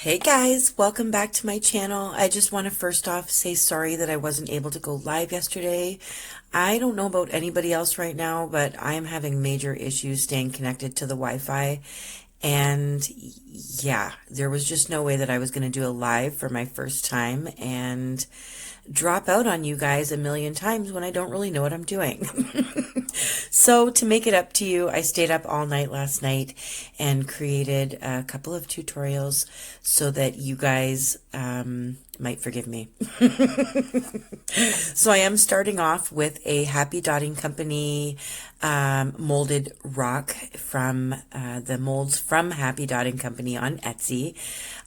Hey guys, welcome back to my channel. I just want to first off say sorry that I wasn't able to go live yesterday. I don't know about anybody else right now, but I'm having major issues staying connected to the Wi-Fi. And yeah, there was just no way that I was going to do a live for my first time and drop out on you guys a million times when I don't really know what I'm doing. So to make it up to you, I stayed up all night last night and created a couple of tutorials so that you guys might forgive me. So I am starting off with a Happy Dotting Company molded rock from the molds from Happy Dotting Company on Etsy.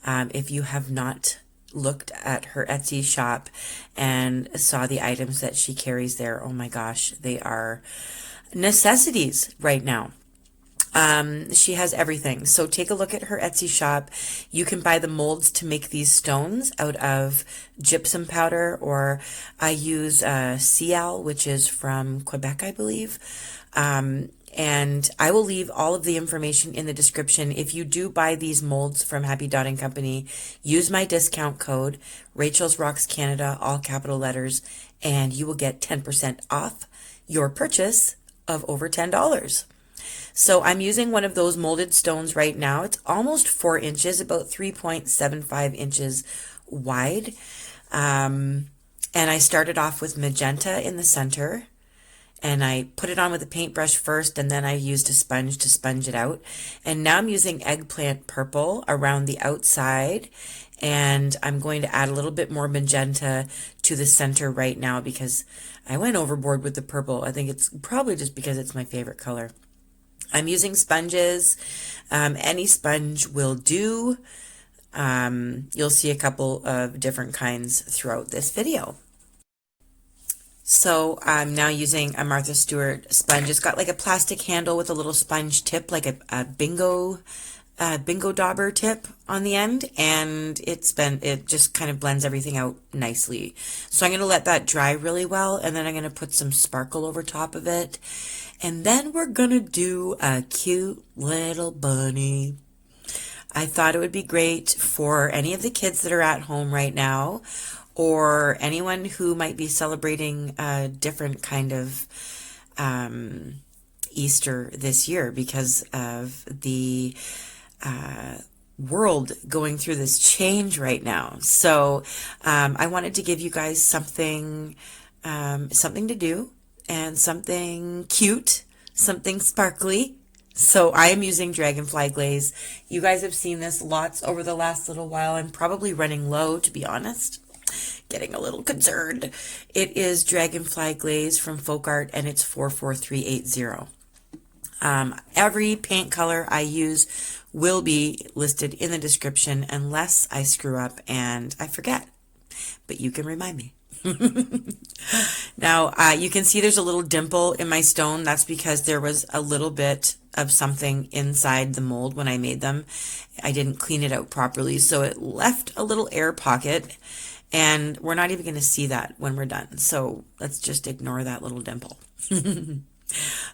If you have not looked at her Etsy shop and saw the items that she carries there, oh my gosh, they are necessities right now. She has everything. So take a look at her Etsy shop. You can buy the molds to make these stones out of gypsum powder, or I use Cial, which is from Quebec, I believe. And I will leave all of the information in the description. If you do buy these molds from Happy Dotting Company, use my discount code, Rachel's Rocks Canada, all capital letters, and you will get 10% off your purchase of over $10. So I'm using one of those molded stones right now. It's almost 4 inches, about 3.75 inches wide. And I started off with magenta in the center. And I put it on with a paintbrush first, and then I used a sponge to sponge it out. And now I'm using eggplant purple around the outside. And I'm going to add a little bit more magenta to the center right now because I went overboard with the purple. I think it's probably just because it's my favorite color. I'm using sponges. Any sponge will do. You'll see a couple of different kinds throughout this video. So I'm now using a Martha Stewart sponge. It's got like a plastic handle with a little sponge tip, like a bingo dauber tip on the end, and it just kind of blends everything out nicely. So I'm going to let that dry really well, and then I'm going to put some sparkle over top of it. And then we're going to do a cute little bunny. I thought it would be great for any of the kids that are at home right now, or anyone who might be celebrating a different kind of Easter this year because of the world going through this change right now. So I wanted to give you guys something to do and something cute, something sparkly. So I am using dragonfly glaze. You guys have seen this lots over the last little while. I'm probably running low, to be honest. Getting a little concerned. It is dragonfly glaze from Folkart, and it's 44380. Every paint color I use will be listed in the description unless I screw up and I forget. But you can remind me. Now, you can see there's a little dimple in my stone. That's because there was a little bit of something inside the mold when I made them. I didn't clean it out properly, so it left a little air pocket, and we're not even going to see that when we're done. So let's just ignore that little dimple.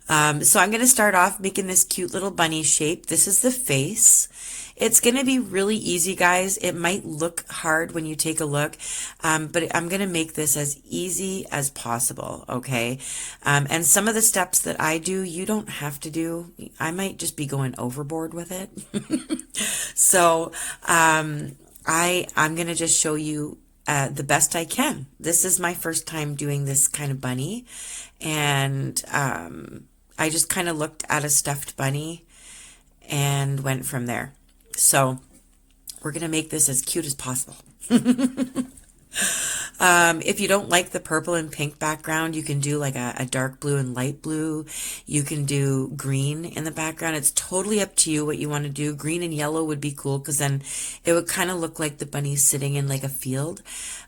So I'm going to start off making this cute little bunny shape. This is the face. It's going to be really easy, guys. It might look hard when you take a look, but I'm going to make this as easy as possible, okay? And some of the steps that I do, you don't have to do. I might just be going overboard with it. So I'm going to just show you the best I can. This is my first time doing this kind of bunny, and I just kind of looked at a stuffed bunny and went from there. So we're going to make this as cute as possible. If you don't like the purple and pink background, you can do like a dark blue and light blue. You can do green in the background. It's totally up to you what you want to do. Green and yellow would be cool because then it would kind of look like the bunny's sitting in like a field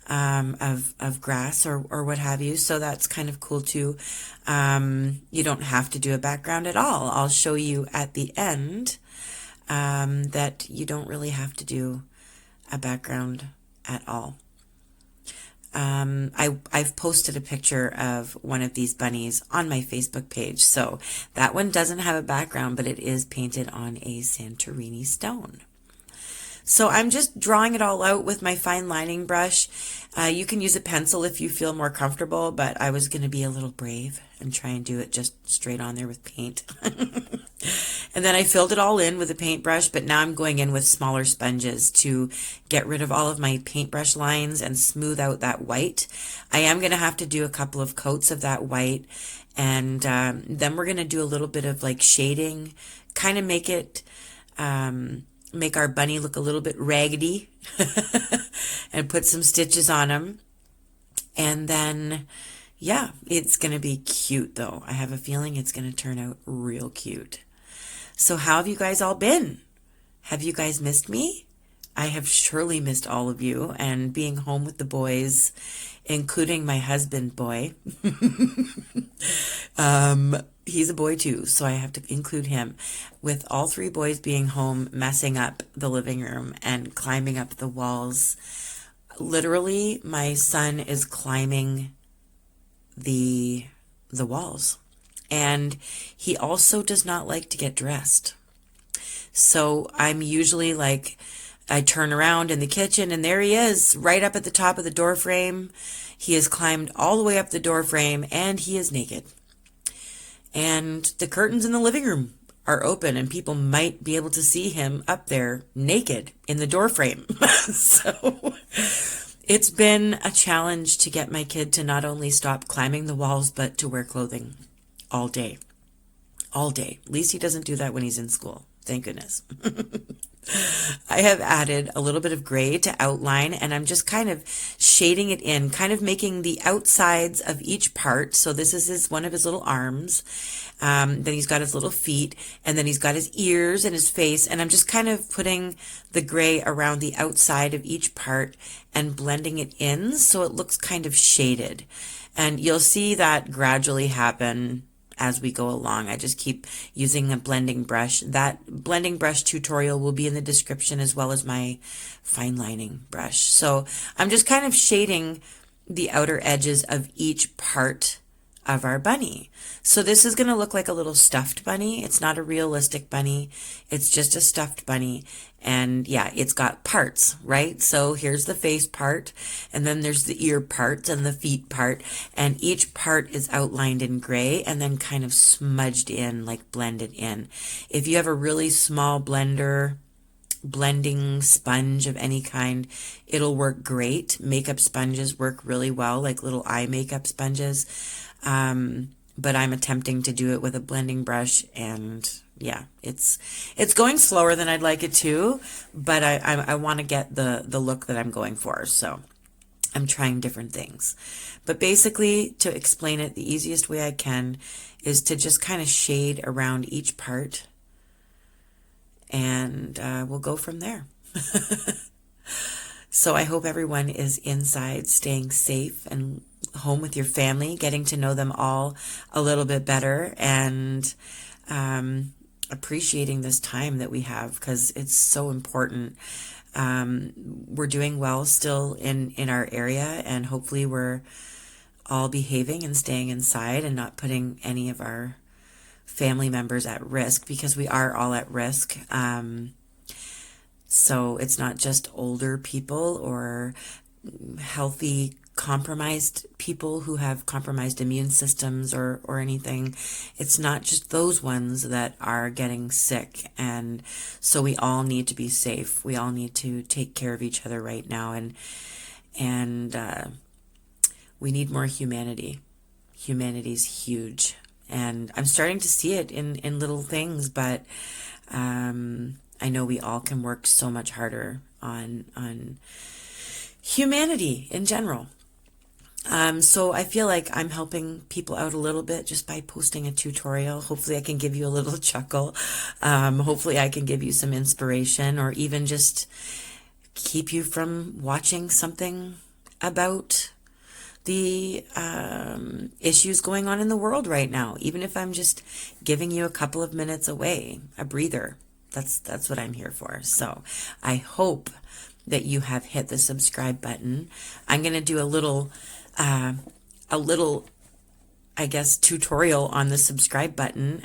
of grass or what have you. So that's kind of cool too. You don't have to do a background at all. I'll show you at the end that you don't really have to do a background at all. I've posted a picture of one of these bunnies on my Facebook page. So that one doesn't have a background, but it is painted on a Santorini stone. So I'm just drawing it all out with my fine lining brush. You can use a pencil if you feel more comfortable, but I was going to be a little brave and try and do it just straight on there with paint. And then I filled it all in with a paintbrush, but now I'm going in with smaller sponges to get rid of all of my paintbrush lines and smooth out that white. I am going to have to do a couple of coats of that white, and then we're going to do a little bit of like shading, kind of make it make our bunny look a little bit raggedy and put some stitches on him. And then, yeah, it's going to be cute though. I have a feeling it's going to turn out real cute. So how have you guys all been? Have you guys missed me? I have surely missed all of you, and being home with the boys, including my husband boy. He's a boy too, so I have to include him. With all three boys being home, messing up the living room and climbing up the walls. Literally, my son is climbing the walls. And he also does not like to get dressed. So I'm usually like, I turn around in the kitchen and there he is, right up at the top of the door frame. He has climbed all the way up the door frame and he is naked. And the curtains in the living room are open and people might be able to see him up there naked in the door frame. So it's been a challenge to get my kid to not only stop climbing the walls, but to wear clothing all day. All day. At least he doesn't do that when he's in school. Thank goodness. I have added a little bit of gray to outline, and I'm just kind of shading it in, kind of making the outsides of each part. So this is one of his little arms. Then he's got his little feet, and then he's got his ears and his face, and I'm just kind of putting the gray around the outside of each part and blending it in so it looks kind of shaded. And you'll see that gradually happen as we go along. I just keep using a blending brush. That blending brush tutorial will be in the description, as well as my fine lining brush. So I'm just kind of shading the outer edges of each part of our bunny. So this is going to look like a little stuffed bunny. It's not a realistic bunny. It's just a stuffed bunny. And yeah, it's got parts, right? So here's the face part, and then there's the ear part and the feet part, and each part is outlined in gray and then kind of smudged in, like blended in. If you have a really small blender, blending sponge of any kind, it'll work great. Makeup sponges work really well, like little eye makeup sponges. But I'm attempting to do it with a blending brush, and yeah, it's going slower than I'd like it to, but I want to get the look that I'm going for, so I'm trying different things. But basically, to explain it the easiest way I can is to just kind of shade around each part, and we'll go from there. So I hope everyone is inside, staying safe, and home with your family, getting to know them all a little bit better, and appreciating this time that we have, because it's so important. We're doing well still in our area, and hopefully we're all behaving and staying inside and not putting any of our family members at risk, because we are all at risk. So it's not just older people or healthy compromised people who have compromised immune systems or anything. It's not just those ones that are getting sick, and so we all need to be safe. We all need to take care of each other right now, and we need more humanity. Humanity's huge, and I'm starting to see it in little things, but I know we all can work so much harder on humanity in general. So I feel like I'm helping people out a little bit just by posting a tutorial. Hopefully I can give you a little chuckle. Hopefully I can give you some inspiration, or even just keep you from watching something about the issues going on in the world right now. Even if I'm just giving you a couple of minutes away, a breather. That's what I'm here for. So I hope that you have hit the subscribe button. I'm going to do a little, I guess, tutorial on the subscribe button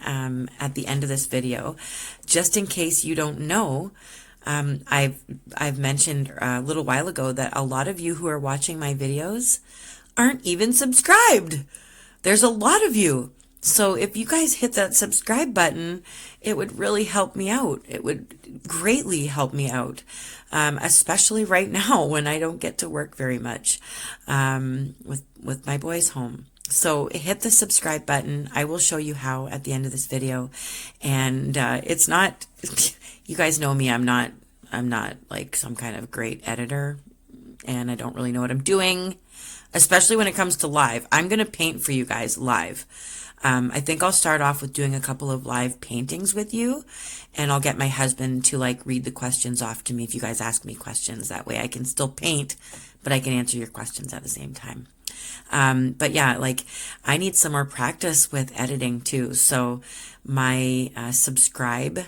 at the end of this video, just in case you don't know. I've mentioned a little while ago that a lot of you who are watching my videos aren't even subscribed. There's a lot of you. So if you guys hit that subscribe button, it would really help me out. It would greatly help me out, especially right now when I don't get to work very much with my boys home. So hit the subscribe button. I will show you how at the end of this video. And it's not, you guys know me, I'm not like some kind of great editor, and I don't really know what I'm doing, especially when it comes to live. I'm going to paint for you guys live. I think I'll start off with doing a couple of live paintings with you, and I'll get my husband to like read the questions off to me if you guys ask me questions. That way I can still paint, but I can answer your questions at the same time. But yeah, like I need some more practice with editing too. So my subscribe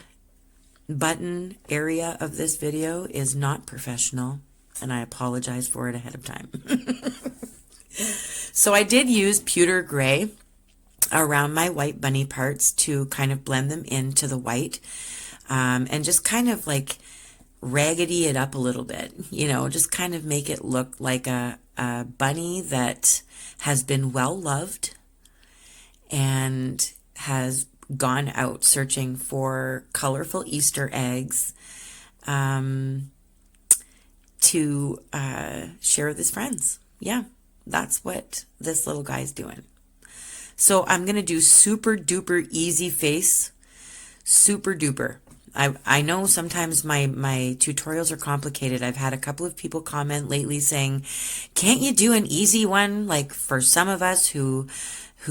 button area of this video is not professional, and I apologize for it ahead of time. So I did use pewter gray around my white bunny parts to kind of blend them into the white, and just kind of like raggedy it up a little bit, you know, just kind of make it look like a bunny that has been well loved and has gone out searching for colorful Easter eggs to share with his friends. Yeah, that's what this little guy's doing. So I'm going to do super duper easy face, super duper. I know sometimes my tutorials are complicated. I've had a couple of people comment lately saying, can't you do an easy one? Like for some of us who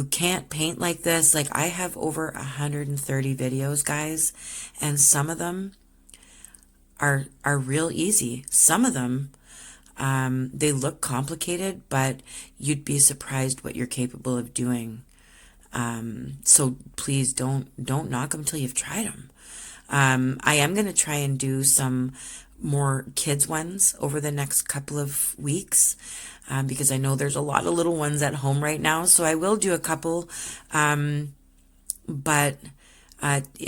can't paint like this, like I have over 130 videos, guys, and some of them are real easy. Some of them, they look complicated, but you'd be surprised what you're capable of doing. So please don't knock them till you've tried them. I am going to try and do some more kids ones over the next couple of weeks, because I know there's a lot of little ones at home right now. So I will do a couple, but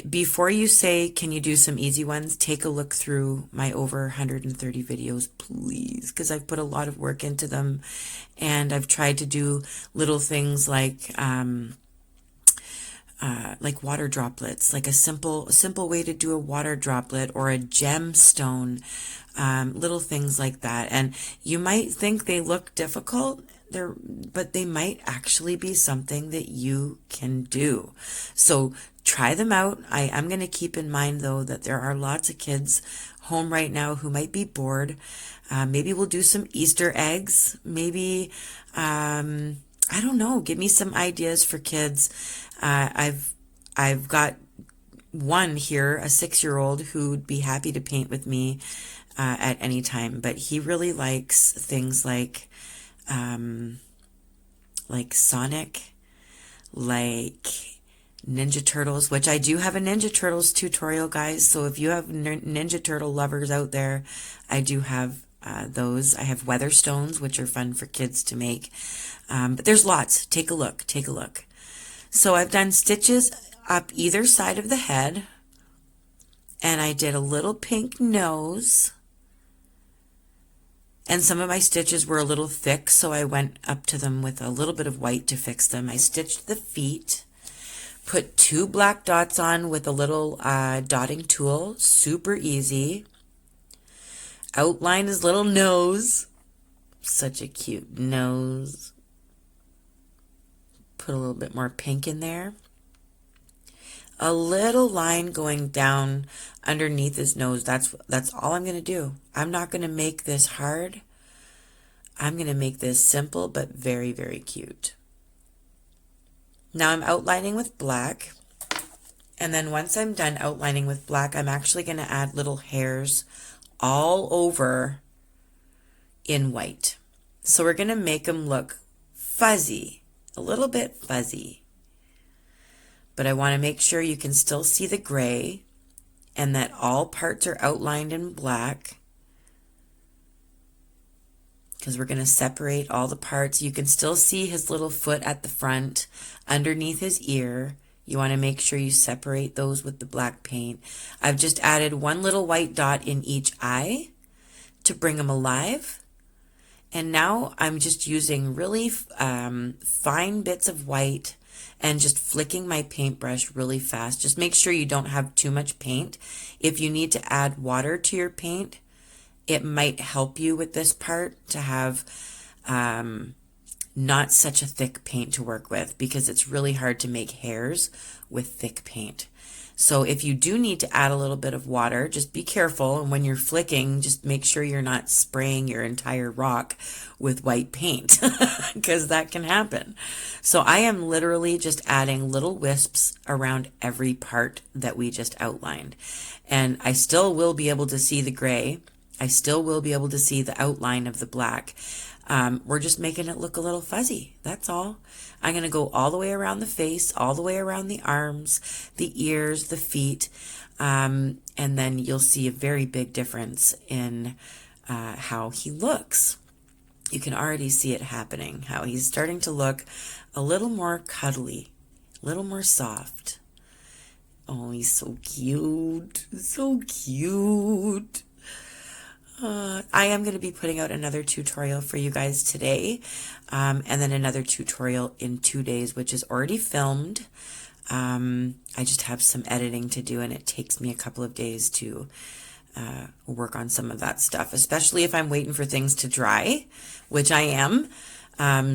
before you say, can you do some easy ones, take a look through my over 130 videos, please, because I've put a lot of work into them, and I've tried to do little things like water droplets, like a simple way to do a water droplet or a gemstone, little things like that. And you might think they look difficult, but they might actually be something that you can do. So try them out. I'm going to keep in mind, though, that there are lots of kids home right now who might be bored. Maybe we'll do some Easter eggs. Maybe, I don't know, give me some ideas for kids. I've got one here, a 6-year-old, who'd be happy to paint with me at any time, but he really likes things like Sonic, like Ninja Turtles, which I do have a Ninja Turtles tutorial, guys. So if you have Ninja Turtle lovers out there, I do have those. I have Weatherstones, which are fun for kids to make. But there's lots. Take a look. Take a look. So I've done stitches up either side of the head, and I did a little pink nose, and some of my stitches were a little thick, so I went up to them with a little bit of white to fix them. I stitched the feet, put 2 black dots on with a little dotting tool, super easy. Outline his little nose, such a cute nose. Put a little bit more pink in there. A little line going down underneath his nose. That's all I'm going to do. I'm not going to make this hard. I'm going to make this simple but very, very cute. Now I'm outlining with black. And then once I'm done outlining with black, I'm actually going to add little hairs all over in white. So we're going to make them look fuzzy, a little bit fuzzy. But I want to make sure you can still see the gray and that all parts are outlined in black, because we're going to separate all the parts. You can still see his little foot at the front underneath his ear. You want to make sure you separate those with the black paint. I've just added one little white dot in each eye to bring them alive. And now I'm just using really fine bits of white and just flicking my paintbrush really fast. Just make sure you don't have too much paint. If you need to add water to your paint, it might help you with this part to have not such a thick paint to work with, because it's really hard to make hairs with thick paint. So if you do need to add a little bit of water, just be careful. And when you're flicking, just make sure you're not spraying your entire rock with white paint, because that can happen. So I am literally just adding little wisps around every part that we just outlined. And I still will be able to see the gray. I still will be able to see the outline of the black. We're just making it look a little fuzzy. That's all. I'm going to go all the way around the face, all the way around the arms, the ears, the feet, and then you'll see a very big difference in how he looks. You can already see it happening, how he's starting to look a little more cuddly, a little more soft. Oh, he's so cute, so cute. I am going to be putting out another tutorial for you guys today, and then another tutorial in 2 days, which is already filmed. I just have some editing to do, and it takes me a couple of days to work on some of that stuff, especially if I'm waiting for things to dry, which I am.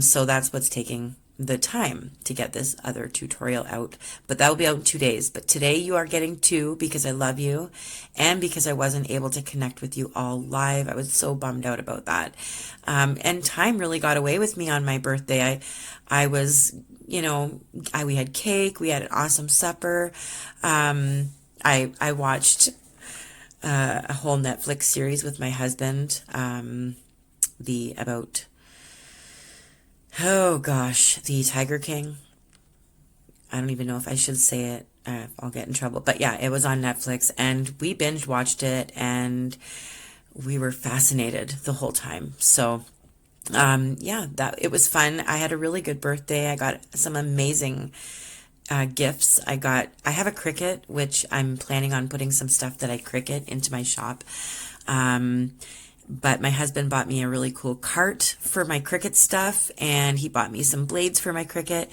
So that's what's taking the time to get this other tutorial out, but that will be out in 2 days. But today you are getting 2 because I love you, and because I wasn't able to connect with you all live. I was so bummed out about that. And time really got away with me on my birthday. I was, we had cake, we had an awesome supper. I watched a whole Netflix series with my husband, the Tiger King. I don't even know if I should say it. I'll get in trouble. But yeah, it was on Netflix, and we binge watched it, and we were fascinated the whole time. So it was fun. I had a really good birthday. I got some amazing gifts. I have a Cricut, which I'm planning on putting some stuff that I Cricut into my shop. But my husband bought me a really cool cart for my Cricut stuff, and he bought me some blades for my Cricut,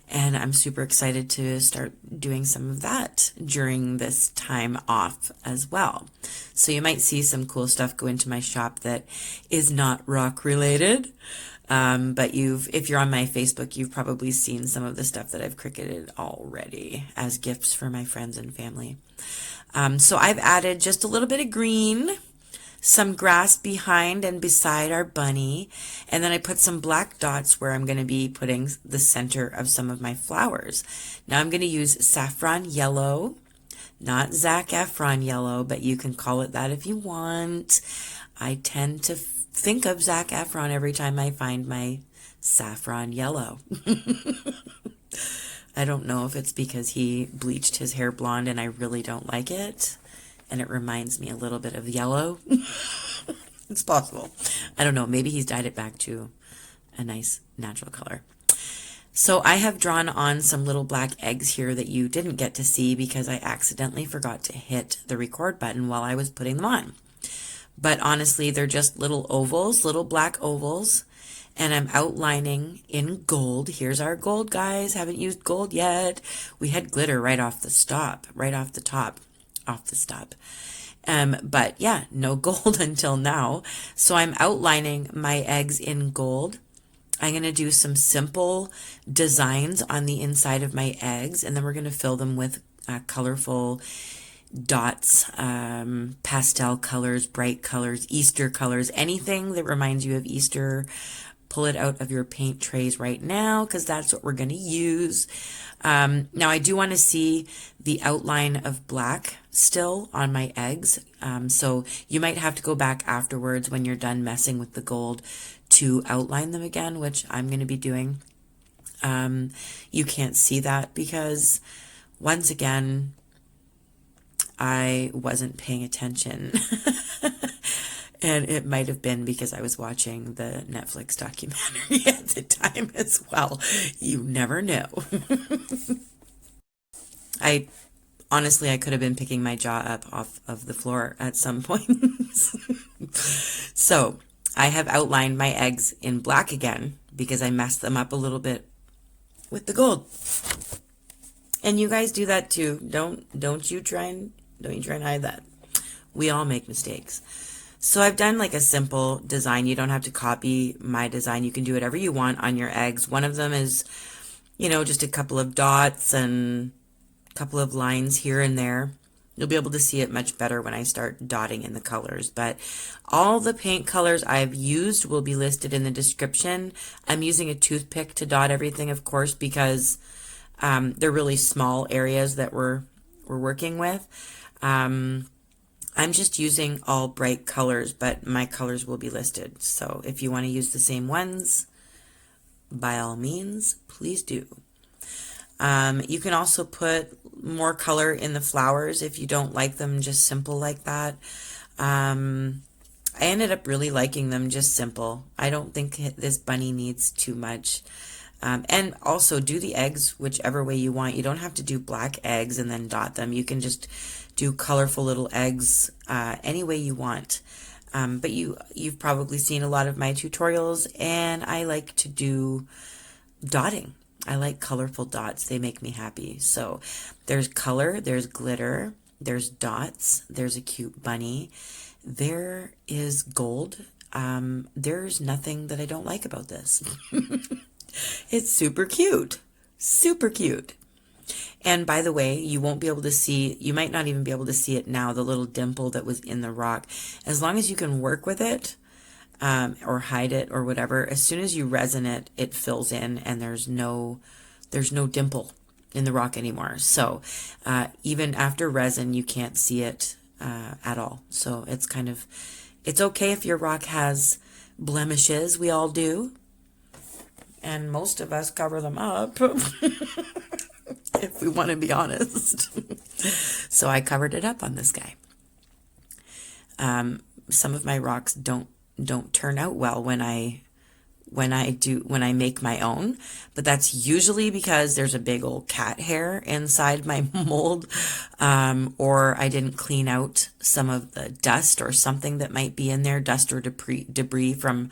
and I'm super excited to start doing some of that during this time off as well. So you might see some cool stuff go into my shop that is not rock related. But if you're on my Facebook, you've probably seen some of the stuff that I've Cricuted already as gifts for my friends and family. So I've added just a little bit of green, some grass behind and beside our bunny, and then I put some black dots where I'm going to be putting the center of some of my flowers. Now I'm going to use saffron yellow, not Zac Efron yellow, but you can call it that if you want. I tend to think of Zac Efron every time I find my saffron yellow. I don't know if it's because he bleached his hair blonde and I really don't like it, and it reminds me a little bit of yellow. It's possible. I don't know. Maybe he's dyed it back to a nice natural color. So I have drawn on some little black eggs here that you didn't get to see because I accidentally forgot to hit the record button while I was putting them on. But honestly, they're just little ovals, little black ovals, and I'm outlining in gold. Here's our gold, guys. Haven't used gold yet. We had glitter right off the top. But yeah, no gold until now. So I'm outlining my eggs in gold. I'm going to do some simple designs on the inside of my eggs, and then we're going to fill them with colorful dots, pastel colors, bright colors, Easter colors, anything that reminds you of Easter. Pull it out of your paint trays right now, because that's what we're going to use. Now I do want to see the outline of black still on my eggs. So you might have to go back afterwards when you're done messing with the gold to outline them again, which I'm going to be doing. You can't see that because, once again, I wasn't paying attention. And it might have been because I was watching the Netflix documentary at the time as well. You never know. I honestly, I could have been picking my jaw up off of the floor at some point. So I have outlined my eggs in black again because I messed them up a little bit with the gold. And you guys do that too. Don't you try and hide that. We all make mistakes. So I've done like a simple design. You don't have to copy my design. You can do whatever you want on your eggs. One of them is, just a couple of dots and a couple of lines here and there. You'll be able to see it much better when I start dotting in the colors. But all the paint colors I've used will be listed in the description. I'm using a toothpick to dot everything, of course, because they're really small areas that we're working with. I'm just using all bright colors, but my colors will be listed. So if you want to use the same ones, by all means, please do. You can also put more color in the flowers if you don't like them just simple like that. I ended up really liking them just simple. I don't think this bunny needs too much. And also do the eggs whichever way you want. You don't have to do black eggs and then dot them. You can just do colorful little eggs any way you want. But you've probably seen a lot of my tutorials, and I like to do dotting. I like colorful dots. They make me happy. So there's color, there's glitter, there's dots, there's a cute bunny, there is gold. There's nothing that I don't like about this. It's super cute. Super cute. And by the way, you won't be able to see, you might not even be able to see it now, the little dimple that was in the rock. As long as you can work with it, or hide it or whatever, as soon as you resin it, it fills in and there's no dimple in the rock anymore. So even after resin, you can't see it at all. So it's okay if your rock has blemishes. We all do. And most of us cover them up, if we want to be honest. So I covered it up on this guy. Some of my rocks don't turn out well when I make my own, but that's usually because there's a big old cat hair inside my mold, or I didn't clean out some of the dust or something that might be in there, dust or debris from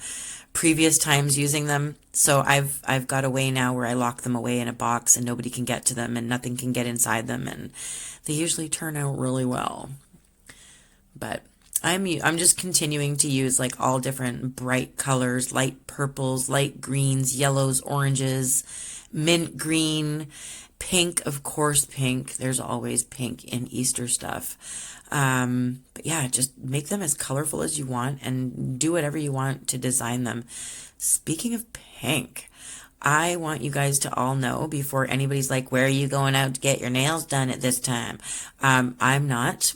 previous times using them. So I've got a way now where I lock them away in a box and nobody can get to them and nothing can get inside them, and they usually turn out really well. But I'm just continuing to use like all different bright colors, light purples, light greens, yellows, oranges, mint green, pink, of course, pink. There's always pink in Easter stuff. But yeah, just make them as colorful as you want and do whatever you want to design them. Speaking of pink, I want you guys to all know before anybody's like, where are you going out to get your nails done at this time? I'm not.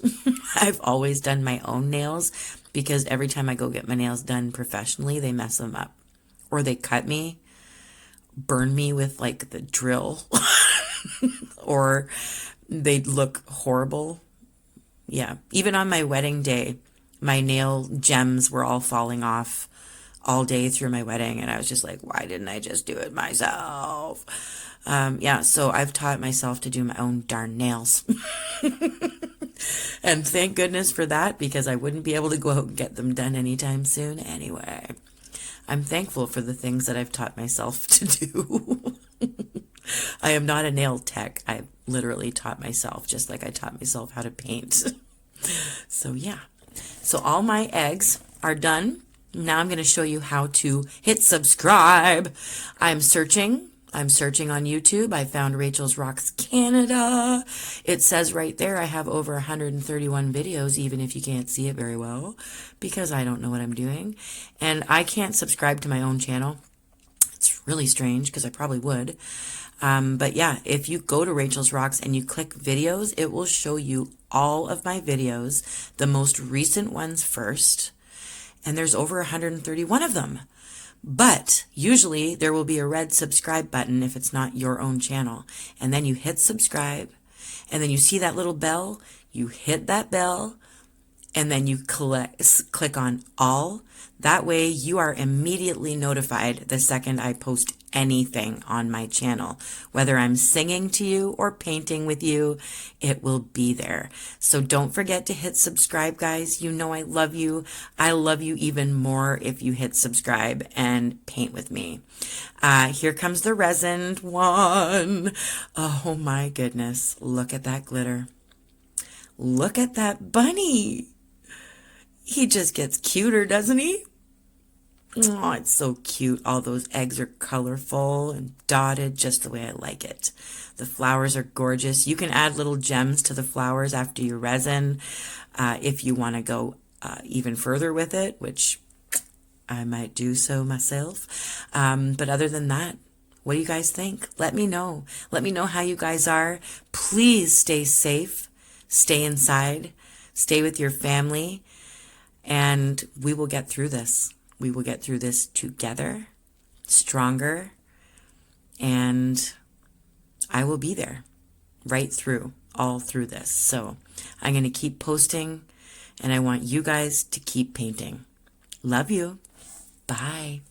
I've always done my own nails because every time I go get my nails done professionally, they mess them up. Or they cut me, burn me with like the drill, or they look horrible. Yeah, even on my wedding day, my nail gems were all falling off all day through my wedding, and I was just like, why didn't I just do it myself? Yeah, so I've taught myself to do my own darn nails. And thank goodness for that, because I wouldn't be able to go out and get them done anytime soon anyway. I'm thankful for the things that I've taught myself to do. I am not a nail tech. I literally taught myself, just like I taught myself how to paint. So yeah. So all my eggs are done. Now I'm going to show you how to hit subscribe. I'm searching on YouTube. I found Rachel's Rocks Canada. It says right there I have over 131 videos, even if you can't see it very well, because I don't know what I'm doing. And I can't subscribe to my own channel. It's really strange because I probably would. But yeah, if you go to Rachel's Rocks and you click videos, it will show you all of my videos, the most recent ones first. And there's over 131 of them. But usually there will be a red subscribe button if it's not your own channel. And then you hit subscribe, and then you see that little bell, you hit that bell, and then you click on all. That way you are immediately notified the second I post anything on my channel. Whether I'm singing to you or painting with you, it will be there. So don't forget to hit subscribe, guys. You know I love you. I love you even more if you hit subscribe and paint with me. Here comes the resined one. Oh my goodness. Look at that glitter. Look at that bunny. He just gets cuter, doesn't he? Oh, it's so cute. All those eggs are colorful and dotted just the way I like it. The flowers are gorgeous. You can add little gems to the flowers after you resin if you want to go even further with it, which I might do so myself. But other than that, what do you guys think? Let me know. Let me know how you guys are. Please stay safe. Stay inside. Stay with your family. And we will get through this. We will get through this together, stronger, and I will be there right through, all through this. So I'm going to keep posting, and I want you guys to keep painting. Love you. Bye.